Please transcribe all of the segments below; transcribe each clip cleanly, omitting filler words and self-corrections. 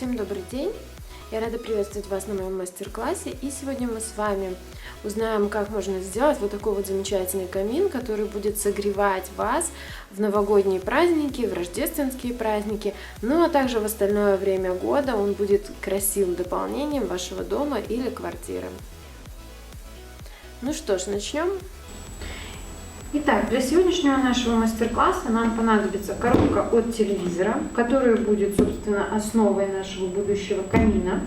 Всем добрый день! Я рада приветствовать вас на моем мастер-классе, и сегодня мы с вами узнаем, как можно сделать вот такой вот замечательный камин, который будет согревать вас в новогодние праздники, в рождественские праздники, ну а также в остальное время года он будет красивым дополнением вашего дома или квартиры. Ну что ж, начнем. Итак, для сегодняшнего нашего мастер-класса нам понадобится коробка от телевизора, которая будет, собственно, основой нашего будущего камина.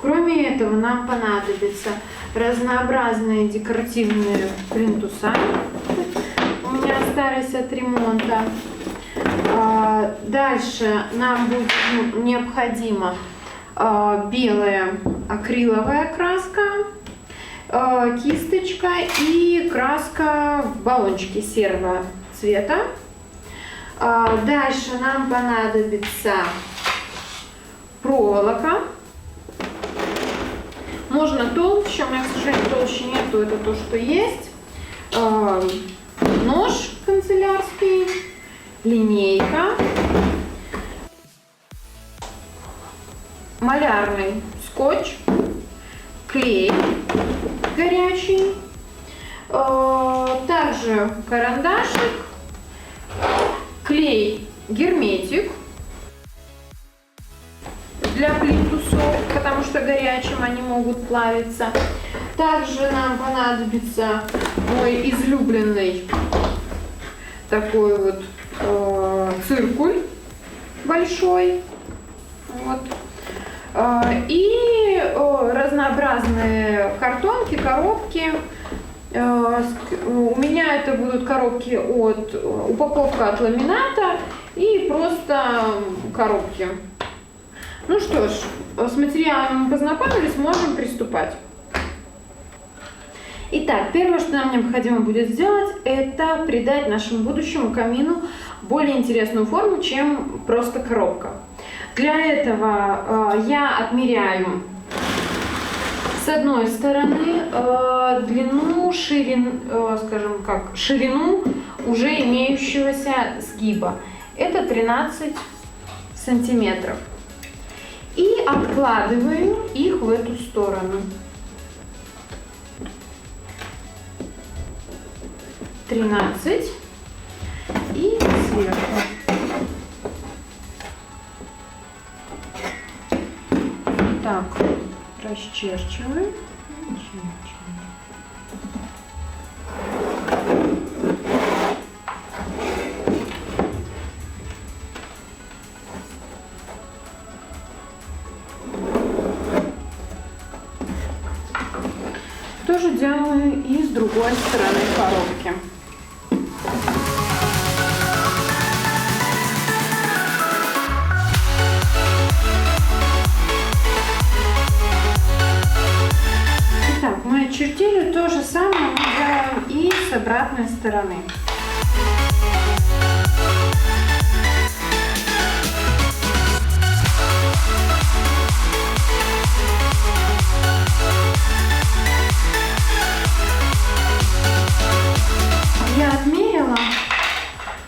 Кроме этого, нам понадобятся разнообразные декоративные плинтуса. У меня остались от ремонта. Дальше нам будет необходима белая акриловая краска, кисточка и краска в баллончике серого цвета. Дальше нам понадобится проволока. Можно толще, у меня, к сожалению, толще нету, это то, что есть. Нож канцелярский, линейка, малярный скотч, клей горячий, также карандашик, клей герметик для плинтусов, потому что горячим они могут плавиться. Также нам понадобится мой излюбленный такой вот циркуль большой. Вот. И разнообразные картонки, коробки. У меня это будут коробки упаковка от ламината и просто коробки. Ну что ж, с материалом мы познакомились, можем приступать. Итак, первое, что нам необходимо будет сделать, это придать нашему будущему камину более интересную форму, чем просто коробка. Для этого я отмеряю с одной стороны длину, ширину уже имеющегося сгиба. Это 13 сантиметров. И откладываю их в эту сторону. 13 и сверху. Так, расчерчиваем. То же делаю и с другой стороны коробки. Мы очертили, то же самое мы делаем и с обратной стороны. Я отмерила,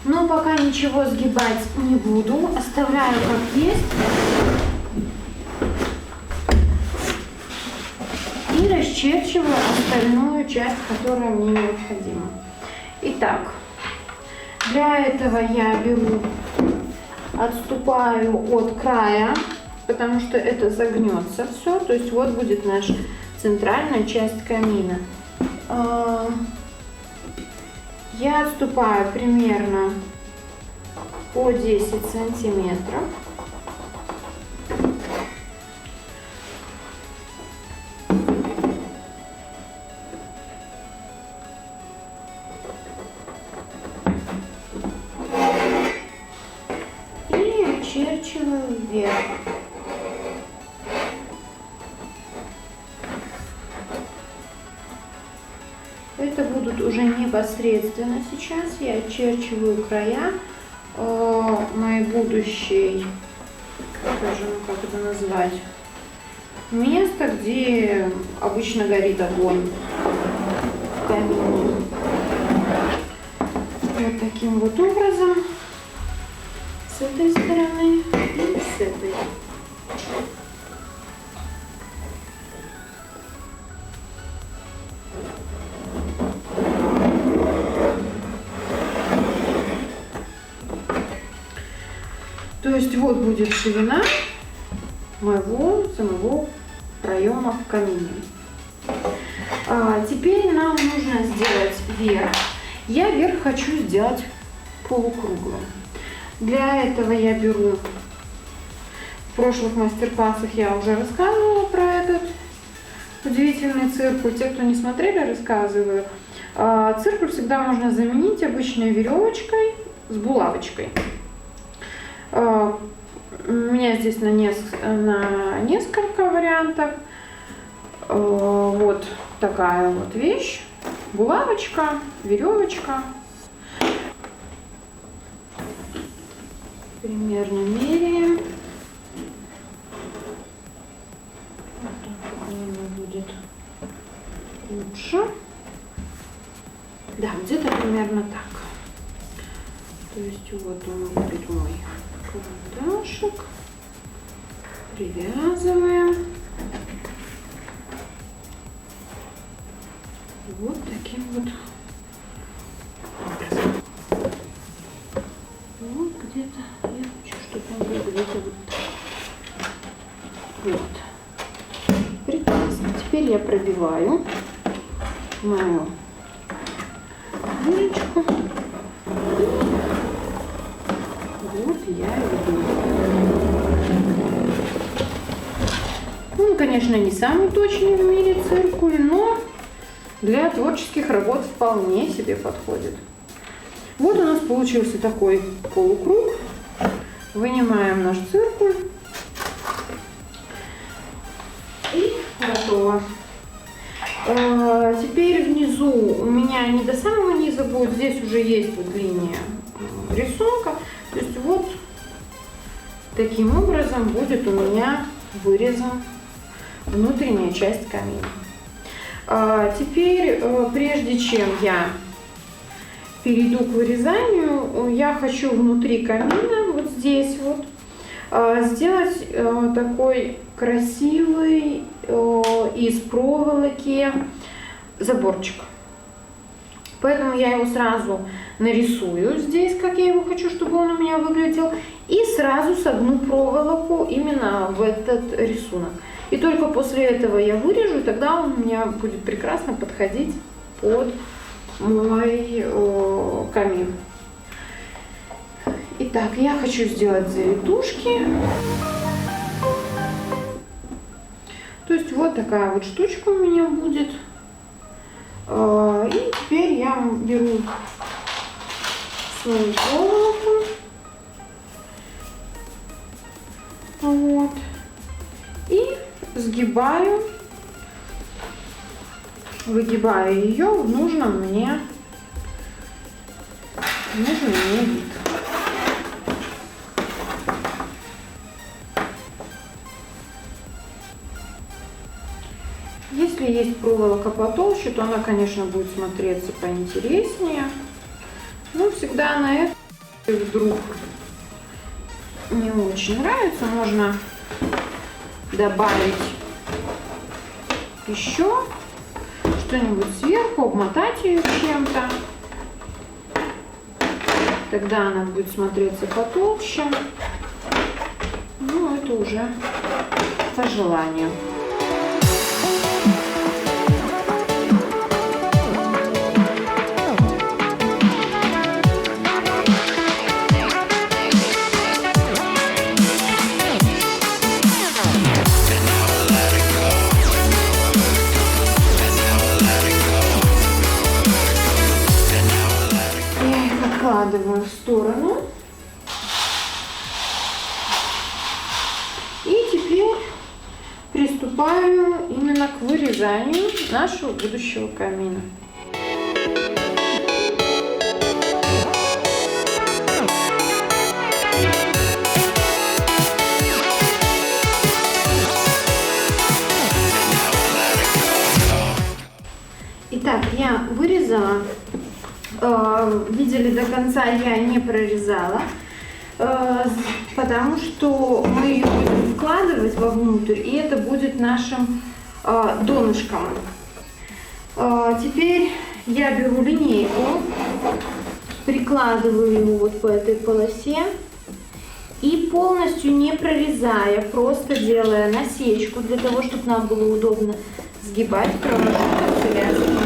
но пока ничего сгибать не буду, оставляю как есть. И расчерчиваю остальную часть, которая мне необходима. Итак, для этого я отступаю от края, потому что это загнется все. То есть вот будет наша центральная часть камина. Я отступаю примерно по 10 сантиметров. Очерчиваю вверх. Это будут уже непосредственно сейчас. Я очерчиваю края моей будущей, как это назвать, место, где обычно горит огонь в камине. Вот таким вот образом. С этой стороны и с этой. есть вот будет ширина моего самого проема в камине. Теперь нам нужно сделать верх. Я верх хочу сделать полукруглым. Для этого я беру, в прошлых мастер-классах я уже рассказывала про этот удивительный циркуль. Те, кто не смотрели, рассказываю. Циркуль всегда можно заменить обычной веревочкой с булавочкой. У меня здесь на несколько вариантов. Вот такая вот вещь. Булавочка, веревочка. Примерно меряем. Вот так, наверное, будет лучше. Да, где-то примерно так. То есть вот он будет мой карандашик. Привязываем. Вот таким вот образом. Вот где-то я хочу, чтобы он был где-то вот так. Вот. Прекрасно. Теперь я пробиваю мою дырочку. Вот я веду. Он, конечно, не самый точный в мире циркуль, но для творческих работ вполне себе подходит. Вот у нас получился такой полукруг. Вынимаем наш циркуль. И готово. Теперь внизу у меня не до самого низа будет, здесь уже есть вот линия рисунка. То есть вот таким образом будет у меня вырезан внутренняя часть камина. Теперь, прежде чем я перейду к вырезанию, я хочу внутри камина, вот здесь вот, сделать такой красивый из проволоки заборчик. Поэтому я его сразу нарисую здесь, как я его хочу, чтобы он у меня выглядел, и сразу согну проволоку именно в этот рисунок. И только после этого я вырежу, и тогда он у меня будет прекрасно подходить под мой камин. Итак, я хочу сделать завитушки. То есть вот такая вот штучка у меня будет. И теперь я беру свою проволоку. Вот. И сгибаю, выгибаю ее в нужном мне вид. Если есть проволока потолще, то она, конечно, будет смотреться поинтереснее. Но всегда на это вдруг не очень нравится, можно добавить еще что-нибудь сверху, обмотать ее чем-то. Тогда она будет смотреться потолще. Ну, это уже по желанию. Откладываю в сторону. И теперь приступаю именно к вырезанию нашего будущего камина. Итак, я вырезала. Видели, до конца я не прорезала, потому что мы ее будем вкладывать вовнутрь, и это будет нашим донышком. Теперь я беру линейку, прикладываю его вот по этой полосе И полностью не прорезая, просто делая насечку для того, чтобы нам было удобно сгибать, провожу канцеляцию.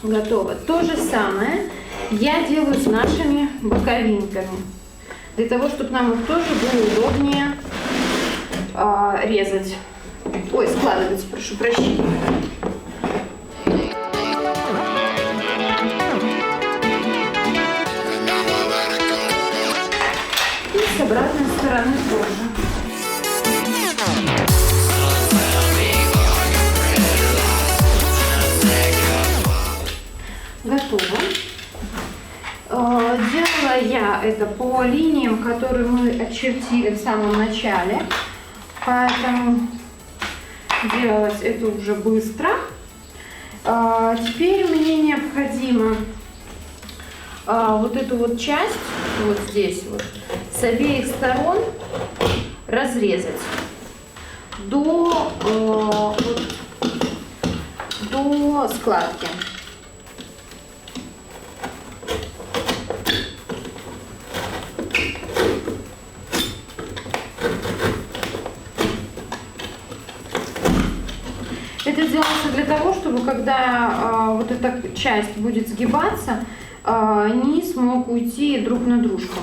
Готово. То же самое я делаю с нашими боковинками. Для того, чтобы нам их тоже было удобнее резать. Ой, складывать, прошу прощения. И с обратной стороны тоже. Готово. Делала я это по линиям, которые мы очертили в самом начале, поэтому делать это уже быстро. Теперь мне необходимо вот эту вот часть, вот здесь вот, с обеих сторон разрезать до складки. Это делается для того, чтобы когда вот эта часть будет сгибаться, низ мог уйти друг на дружку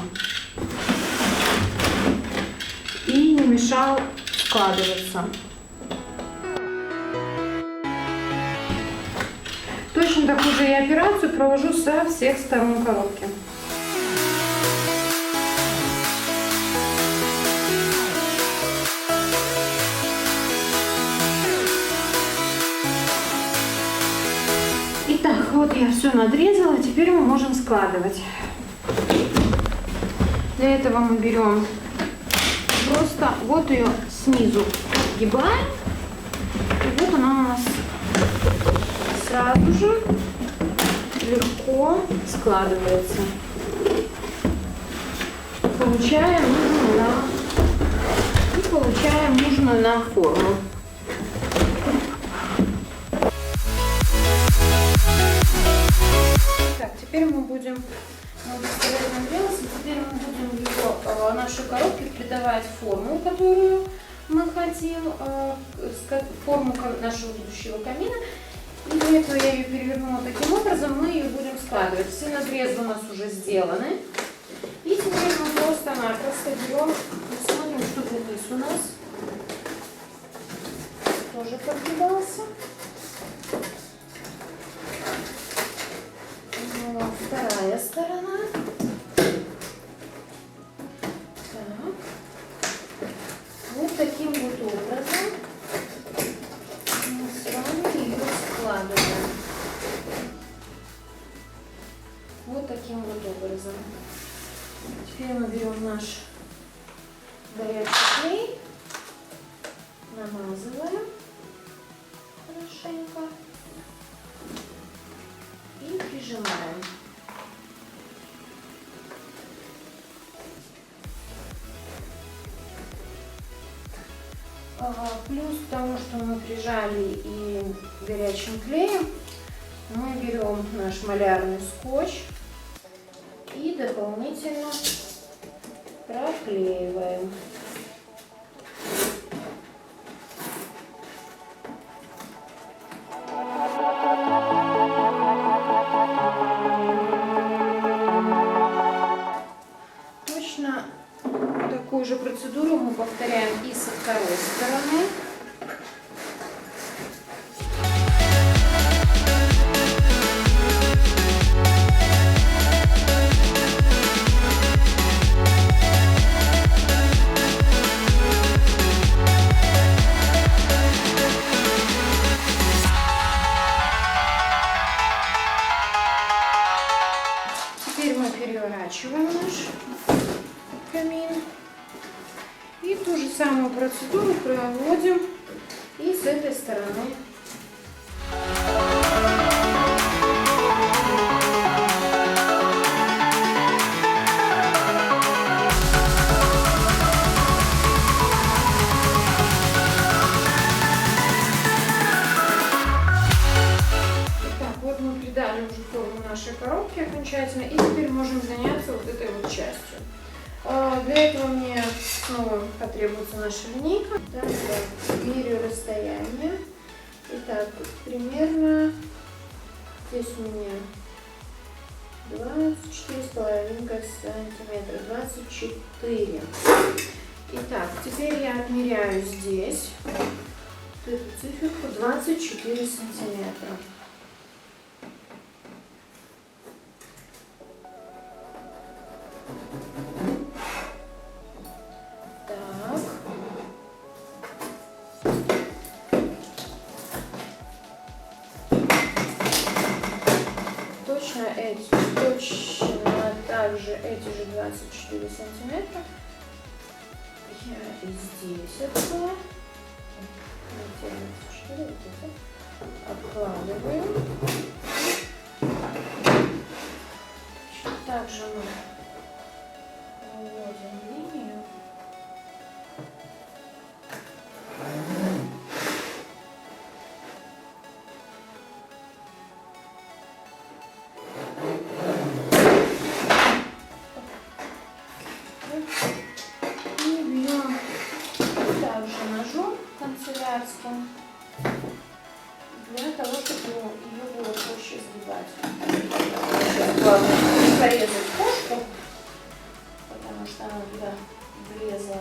и не мешал складываться. Точно такую же я операцию провожу со всех сторон коробки. Итак, вот я все надрезала, теперь мы можем складывать. Для этого мы берем просто вот ее снизу сгибаем, и вот она у нас сразу же легко складывается. Получаем нужную нам форму. Так, теперь мы будем теперь мы будем нашей коробке придавать форму, которую мы хотим, форму нашего будущего камина. И для этого я ее перевернула таким образом, мы ее будем складывать. Все надрезы у нас уже сделаны. И теперь мы просто-напросто берем, посмотрим, что здесь у нас тоже подгибался. Вторая сторона. Так. Вот таким вот образом мы с вами ее складываем. Вот таким вот образом. Теперь мы берем наш горячий клей, намазываем хорошенько и прижимаем. Плюс к тому, что мы прижали и горячим клеем, мы берем наш малярный скотч и дополнительно проклеиваем. Точно такую же процедуру мы повторяем и со второй стороны. Теперь мы переворачиваем наш камин и ту же самую процедуру проводим и с этой стороны. внутри дали уже форму нашей коробки окончательно. И теперь можем заняться вот этой вот частью. Для этого мне снова потребуется наша линейка. Так, меряю расстояние. Итак, примерно здесь у меня 24,5 сантиметра, 24. Итак, теперь я отмеряю здесь вот эту циферку 24 сантиметра. Точно также эти же 24 сантиметра я и здесь открою. Обкладываю. Точно так же мы выводим линию. Канцелярским для того, чтобы ее было проще сгибать. Сейчас главное не порезать кошку, потому что она туда влезла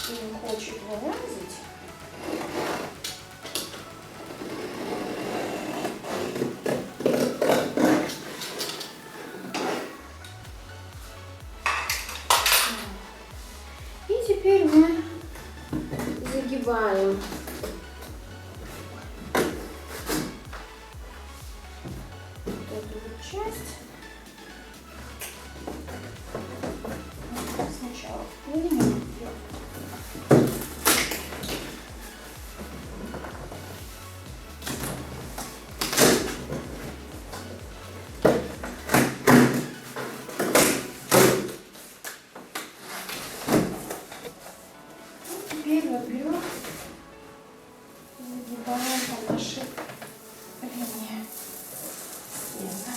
и не хочет вылазить. И теперь мы загибаем вот эту вот часть. Сначала линию. Теперь вот берем, загибаем по нашей линии снизу.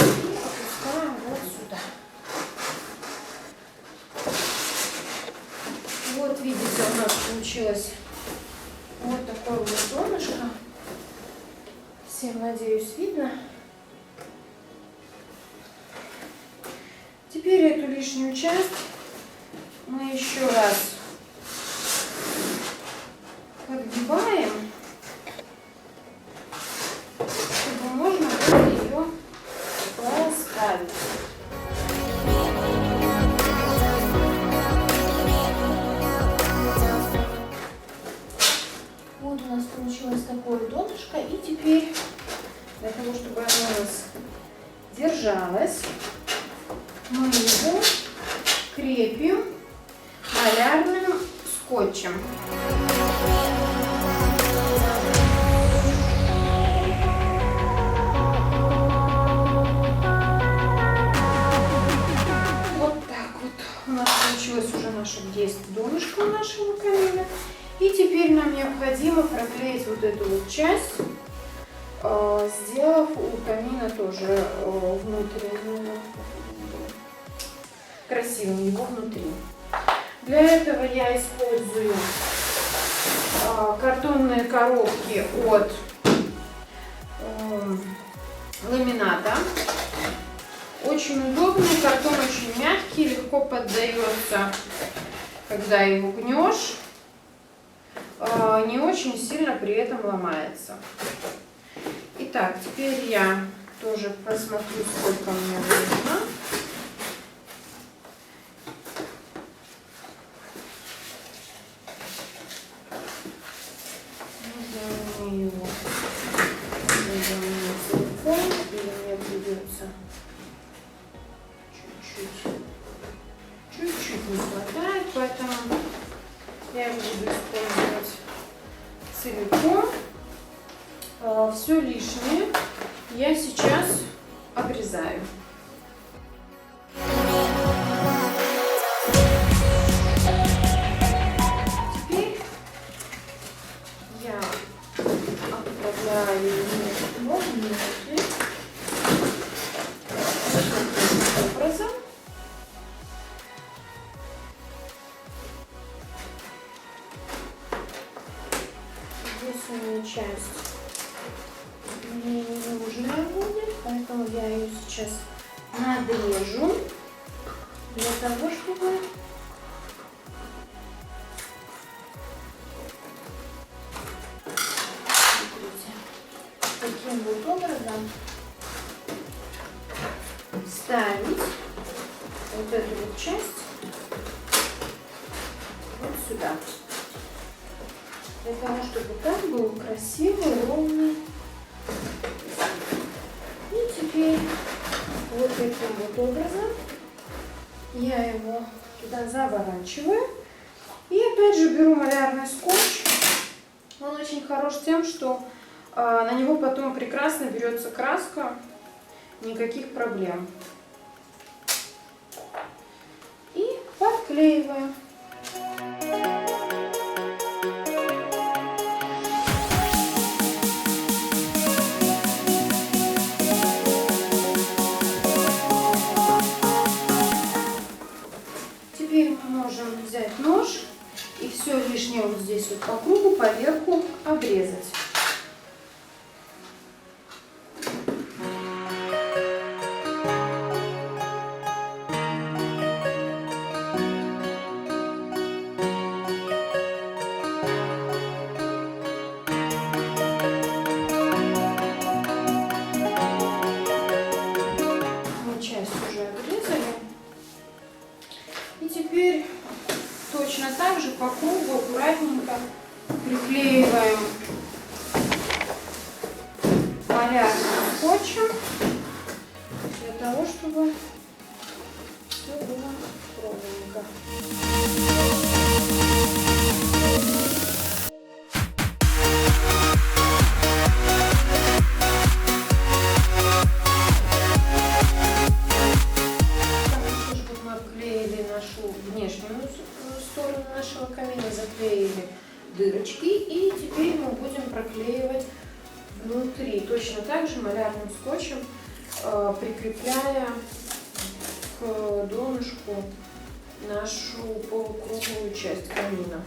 И опускаем вот сюда. Вот видите, у нас получилось вот такое вот донышко. Всем, надеюсь, видно. Теперь эту лишнюю часть мы еще раз подгибаем, чтобы можно было ее поставить. Вот у нас получилось такое донышко, и теперь для того, чтобы оно у нас держалось, мы его крепим малярным скотчем. Вот так вот у нас получилось уже наше 10 донышко нашего камина. И теперь нам необходимо проклеить вот эту вот часть, сделав у камина тоже внутреннюю, красивым его внутри. Для этого я использую картонные коробки от ламината. Очень удобный, картон очень мягкий, легко поддается, когда его гнешь, не очень сильно при этом ломается. Итак, теперь я тоже посмотрю, сколько мне нужно. Его целиком, или мне придется чуть-чуть не хватает, поэтому я его буду использовать целиком. Все лишнее я сейчас обрезаю. Теперь я ставим его внутрь. Таким образом. Здесь у меня часть мне не нужная будет, поэтому я ее сейчас надрежу для того, чтобы таким вот образом вставить вот эту вот часть вот сюда. Для того, чтобы там был красивый, ровный. И теперь вот таким вот образом я его туда заворачиваю. И опять же беру малярный скотч. Он очень хорош тем, что на него потом прекрасно берется краска, никаких проблем. И подклеиваем. Теперь мы можем взять нож и все лишнее вот здесь вот по кругу, по верху обрезать. И теперь точно так же по кругу аккуратненько приклеиваем малярным скотчем для того, чтобы все было ровненько. Внешнюю сторону нашего камина заклеили дырочки, и теперь мы будем проклеивать внутри точно так же малярным скотчем, прикрепляя к донышку нашу полукруглую часть камина.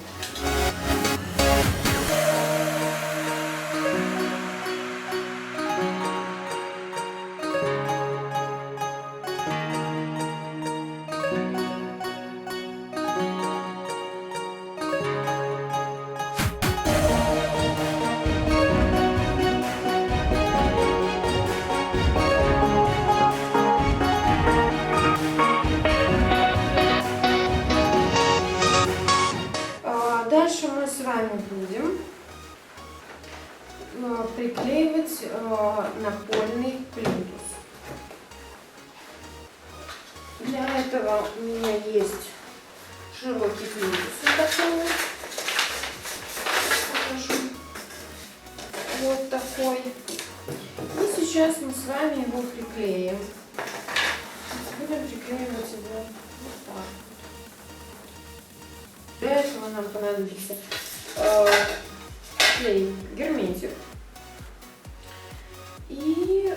Дальше мы с вами будем приклеивать напольный плинтус. Для этого у меня есть широкий плинтус. Вот такой. И сейчас мы с вами его приклеим. Будем приклеивать его вот так. Для этого нам понадобится клей герметик и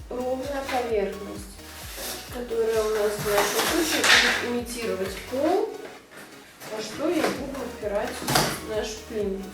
ровная поверхность, которая у нас в нашем случае будет имитировать пол, во что я буду упирать наш плинтус.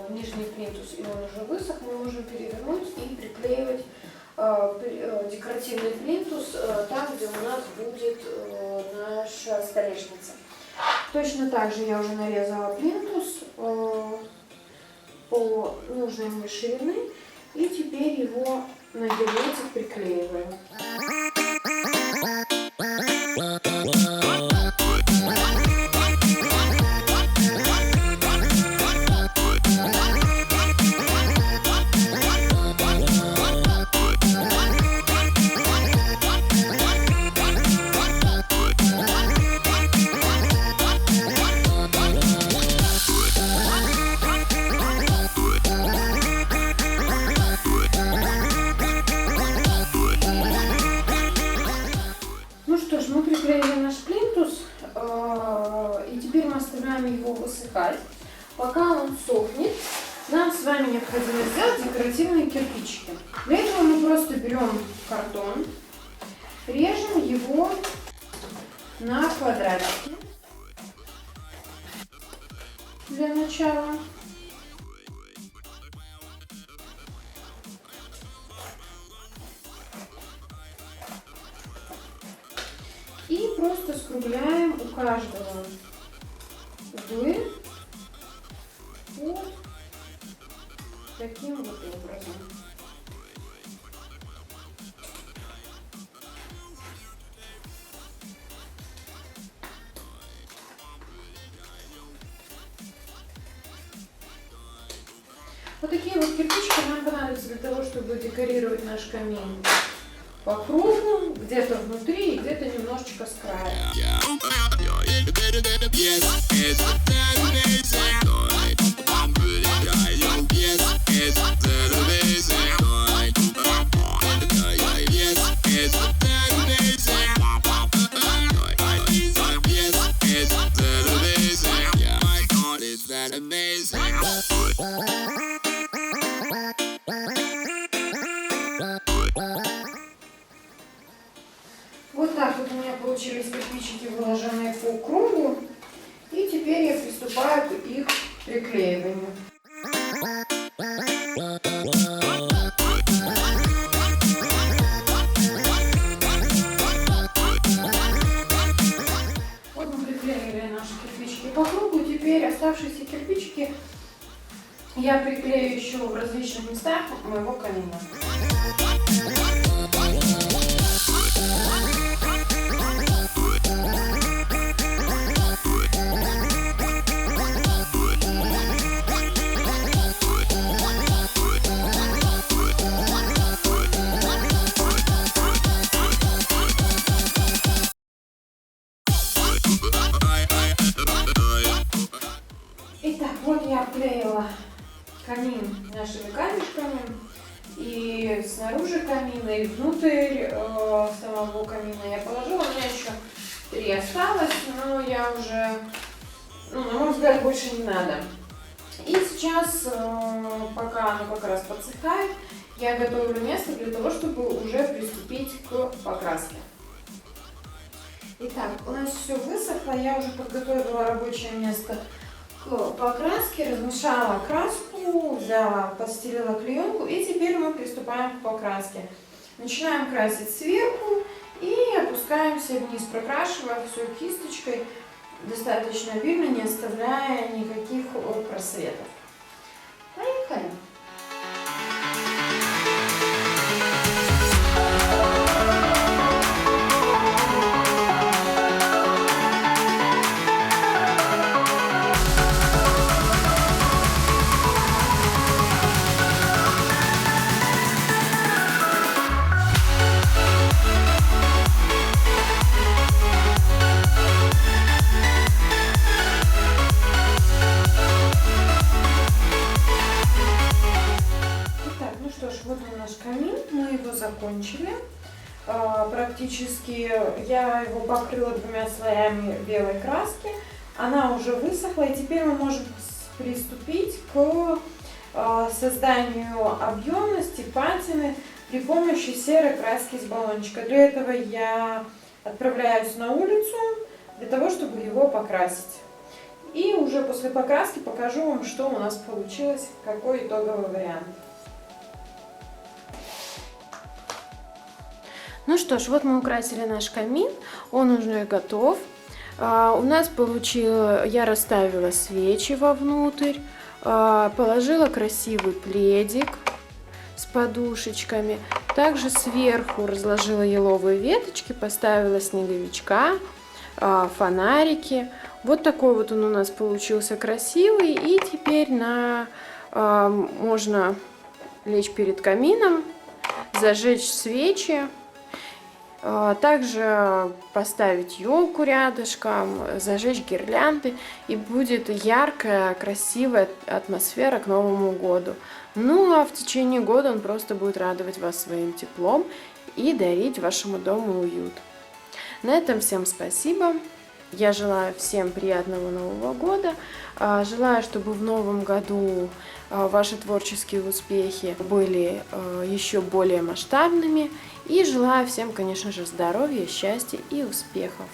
Нижний плинтус, и он уже высох, мы можем перевернуть и приклеивать декоративный плинтус там, где у нас будет наша столешница. Точно так же я уже нарезала плинтус по нужной мне ширины, и теперь его на герметик приклеиваем. пока он сохнет, нам с вами необходимо сделать декоративные кирпичики. Для этого мы просто берем картон, режем его на квадратики для начала. И просто скругляем у каждого углы вот таким вот образом. Вот такие вот кирпичики нам понадобятся для того, чтобы декорировать наш камин по кругу, где-то внутри и где-то немножечко с края. Вот так вот у меня получились кирпичики, выложенные по кругу. И теперь я приступаю к их приклеиванию. Вот мы приклеили наши кирпичики по кругу. Теперь оставшиеся кирпичики я приклею еще в различных местах моего камина. Итак, вот я обклеила камин нашими камешками, и снаружи камина, и внутрь самого камина я положила. У меня еще 3 осталось, но я уже, на мой взгляд, больше не надо. И сейчас, пока оно как раз подсыхает, я готовлю место для того, чтобы уже приступить к покраске. Итак, у нас все высохло, я уже подготовила рабочее место к покраске, размешала краску, взяла, подстелила клеенку, и теперь мы приступаем к покраске. Начинаем красить сверху и опускаемся вниз, прокрашивая все кисточкой достаточно обильно, не оставляя никаких просветов. Поехали! Вот он наш камин, мы его закончили. Практически я его покрыла 2 слоями белой краски. Она уже высохла, и теперь мы можем приступить к созданию объемности патины при помощи серой краски из баллончика. Для этого я отправляюсь на улицу для того, чтобы его покрасить. И уже после покраски покажу вам, что у нас получилось, какой итоговый вариант. Ну что ж, вот мы украсили наш камин, он уже готов. У нас я расставила свечи вовнутрь, положила красивый пледик с подушечками. Также сверху разложила еловые веточки, поставила снеговичка, фонарики. Вот такой вот он у нас получился красивый. И теперь можно лечь перед камином, зажечь свечи. Также поставить елку рядышком, зажечь гирлянды, и будет яркая, красивая атмосфера к Новому году. Ну а в течение года он просто будет радовать вас своим теплом и дарить вашему дому уют. На этом всем спасибо. Я желаю всем приятного Нового года. Желаю, чтобы в новом году ваши творческие успехи были еще более масштабными. И желаю всем, конечно же, здоровья, счастья и успехов.